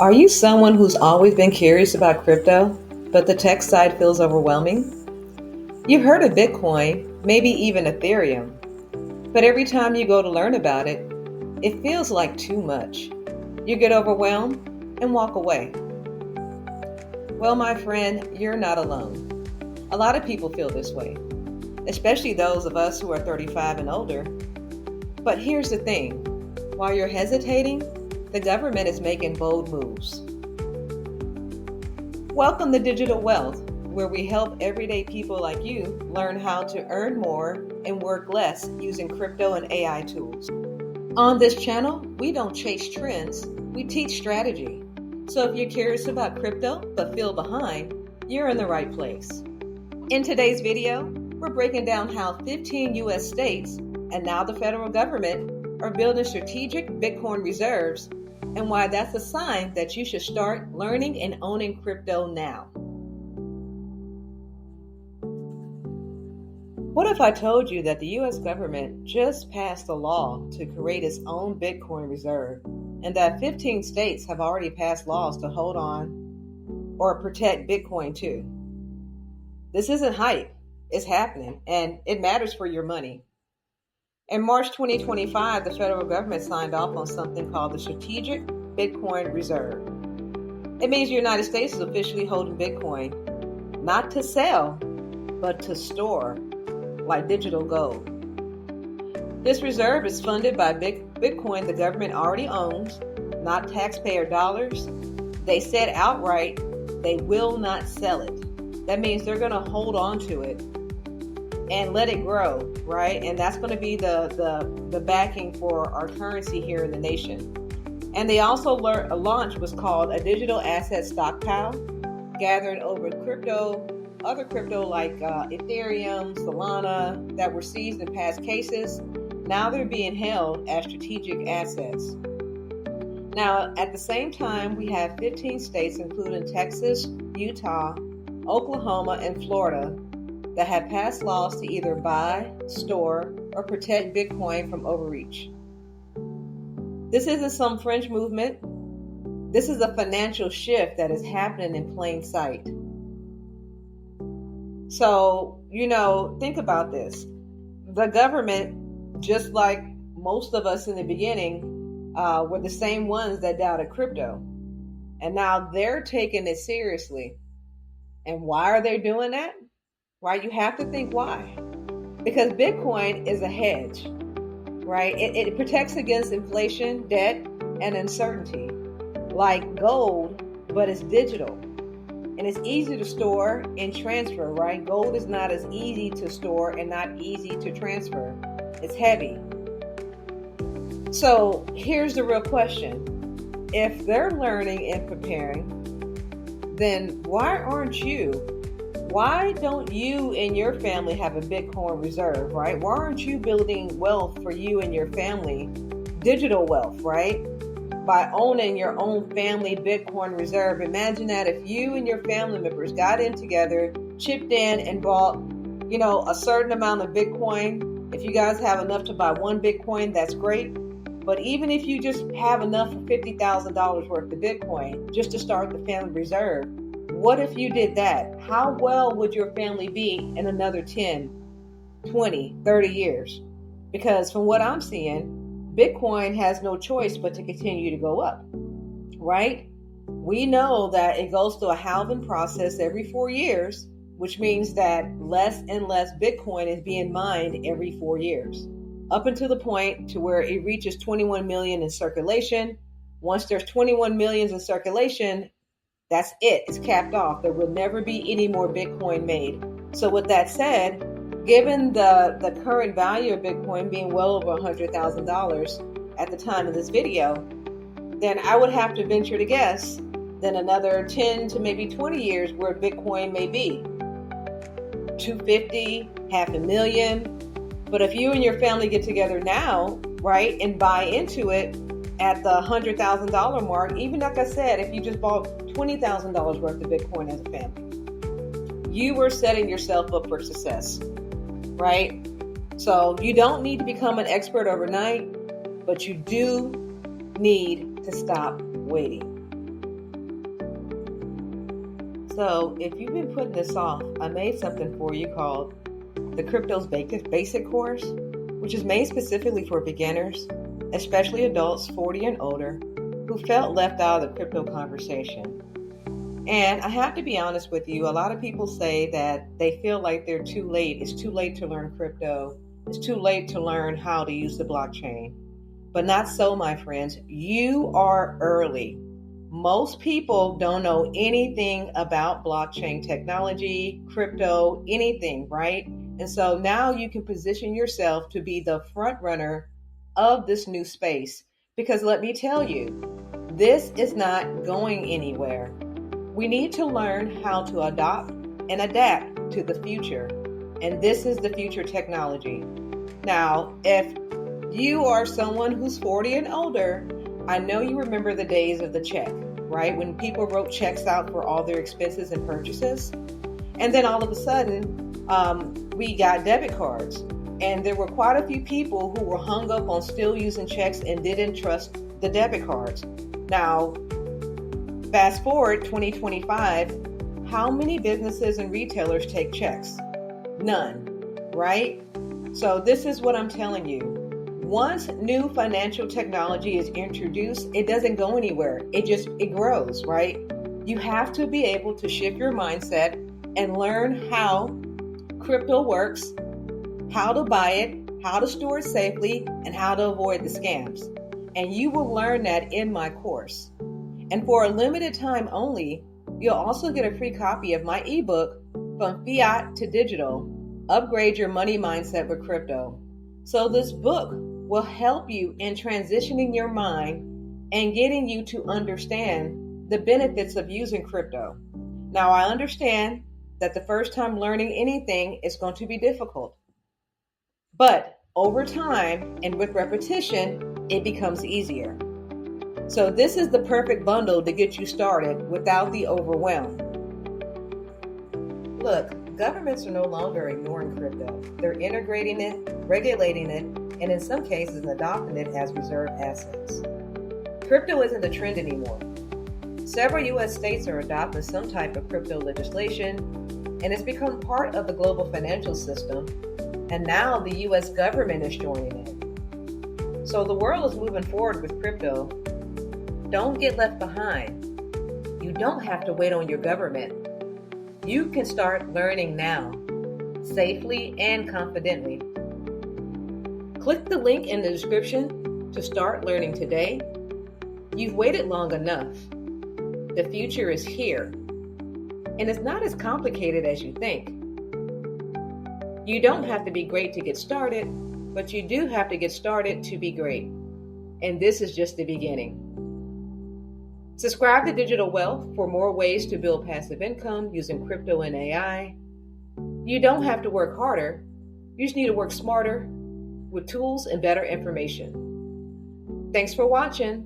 Are you someone who's always been curious about crypto, but the tech side feels overwhelming? You've heard of Bitcoin, maybe even Ethereum, but every time you go to learn about it, it feels like too much. You get overwhelmed and walk away. Well, my friend, you're not alone. A lot of people feel this way, especially those of us who are 35 and older. But here's the thing, while you're hesitating, the government is making bold moves. Welcome to Digital Wealth, where we help everyday people like you learn how to earn more and work less using crypto and AI tools. On this channel, we don't chase trends, we teach strategy. So if you're curious about crypto but feel behind, you're in the right place. In today's video, we're breaking down how 15 US states and now the federal government are building strategic Bitcoin reserves and why that's a sign that you should start learning and owning crypto now. What if I told you that the US government just passed a law to create its own Bitcoin reserve and that 15 states have already passed laws to hold on or protect Bitcoin too? This isn't hype, it's happening and it matters for your money. In March 2025, the federal government signed off on something called the Strategic Bitcoin Reserve. It means the United States is officially holding Bitcoin, not to sell, but to store, like digital gold. This reserve is funded by Bitcoin the government already owns, not taxpayer dollars. They said outright they will not sell it. That means they're going to hold on to it and let it grow, right? And that's going to be the backing for our currency here in the nation. And they also launched what's called a digital asset stockpile, gathering over other crypto like Ethereum, Solana, that were seized in past cases. Now they're being held as strategic assets. Now, at the same time, we have 15 states, including Texas, Utah, Oklahoma, and Florida, that have passed laws to either buy, store, or protect Bitcoin from overreach. This isn't some fringe movement. This is a financial shift that is happening in plain sight. So, think about this. The government, just like most of us in the beginning, were the same ones that doubted crypto. And now they're taking it seriously. And why are they doing that? Right? You have to think why. Because Bitcoin is a hedge, right? It protects against inflation, debt, and uncertainty. Like gold, but it's digital. And it's easy to store and transfer, right? Gold is not as easy to store and not easy to transfer. It's heavy. So here's the real question. If they're learning and preparing, then why aren't you? Why don't you and your family have a Bitcoin reserve, right? Why aren't you building wealth for you and your family, digital wealth, right? By owning your own family Bitcoin reserve. Imagine that if you and your family members got in together, chipped in and bought, a certain amount of Bitcoin. If you guys have enough to buy one Bitcoin, that's great. But even if you just have enough for $50,000 worth of Bitcoin, just to start the family reserve, what if you did that? How well would your family be in another 10, 20, 30 years? Because from what I'm seeing, Bitcoin has no choice but to continue to go up, right? We know that it goes through a halving process every 4 years, which means that less and less Bitcoin is being mined every 4 years, up until the point to where it reaches 21 million in circulation. Once there's 21 millions in circulation, that's it. It's capped off. There will never be any more Bitcoin made. So with that said, given the current value of Bitcoin being well over $100,000 at the time of this video, then I would have to venture to guess then another 10 to maybe 20 years where Bitcoin may be 250, $500,000. But if you and your family get together now, right, and buy into it at the $100,000 mark, even like I said, if you just bought $20,000 worth of Bitcoin as a family, you were setting yourself up for success, right? So you don't need to become an expert overnight, but you do need to stop waiting. So, if you've been putting this off, I made something for you called the Crypto's Basic course, which is made specifically for beginners, especially adults 40 and older, who felt left out of the crypto conversation. And I have to be honest with you, a lot of people say that they feel like they're too late. It's too late to learn crypto. It's too late to learn how to use the blockchain. But not so, my friends. You are early. Most people don't know anything about blockchain technology, crypto, anything, right? And so now you can position yourself to be the front runner of this new space. Because let me tell you, this is not going anywhere. We need to learn how to adopt and adapt to the future. And this is the future technology. Now, if you are someone who's 40 and older, I know you remember the days of the check, right? When people wrote checks out for all their expenses and purchases. And then all of a sudden, we got debit cards. And there were quite a few people who were hung up on still using checks and didn't trust the debit cards. Now, fast forward 2025, how many businesses and retailers take checks? None, right? So this is what I'm telling you. Once new financial technology is introduced, it doesn't go anywhere. It grows, right? You have to be able to shift your mindset and learn how crypto works, how to buy it, how to store it safely, and how to avoid the scams. And you will learn that in my course. And for a limited time only, you'll also get a free copy of my ebook, From Fiat to Digital, Upgrade Your Money Mindset with Crypto. So this book will help you in transitioning your mind and getting you to understand the benefits of using crypto. Now, I understand that the first time learning anything is going to be difficult. But over time and with repetition, it becomes easier. So this is the perfect bundle to get you started without the overwhelm. Look, governments are no longer ignoring crypto. They're integrating it, regulating it, and in some cases adopting it as reserve assets. Crypto isn't a trend anymore. Several U.S. states are adopting some type of crypto legislation, and it's become part of the global financial system, and now the U.S. government is joining it. So the world is moving forward with crypto. Don't get left behind. You don't have to wait on your government. You can start learning now, safely and confidently. Click the link in the description to start learning today. You've waited long enough. The future is here, and it's not as complicated as you think. You don't have to be great to get started, but you do have to get started to be great. And this is just the beginning. Subscribe to Digital Wealth for more ways to build passive income using crypto and AI. You don't have to work harder. You just need to work smarter with tools and better information. Thanks for watching.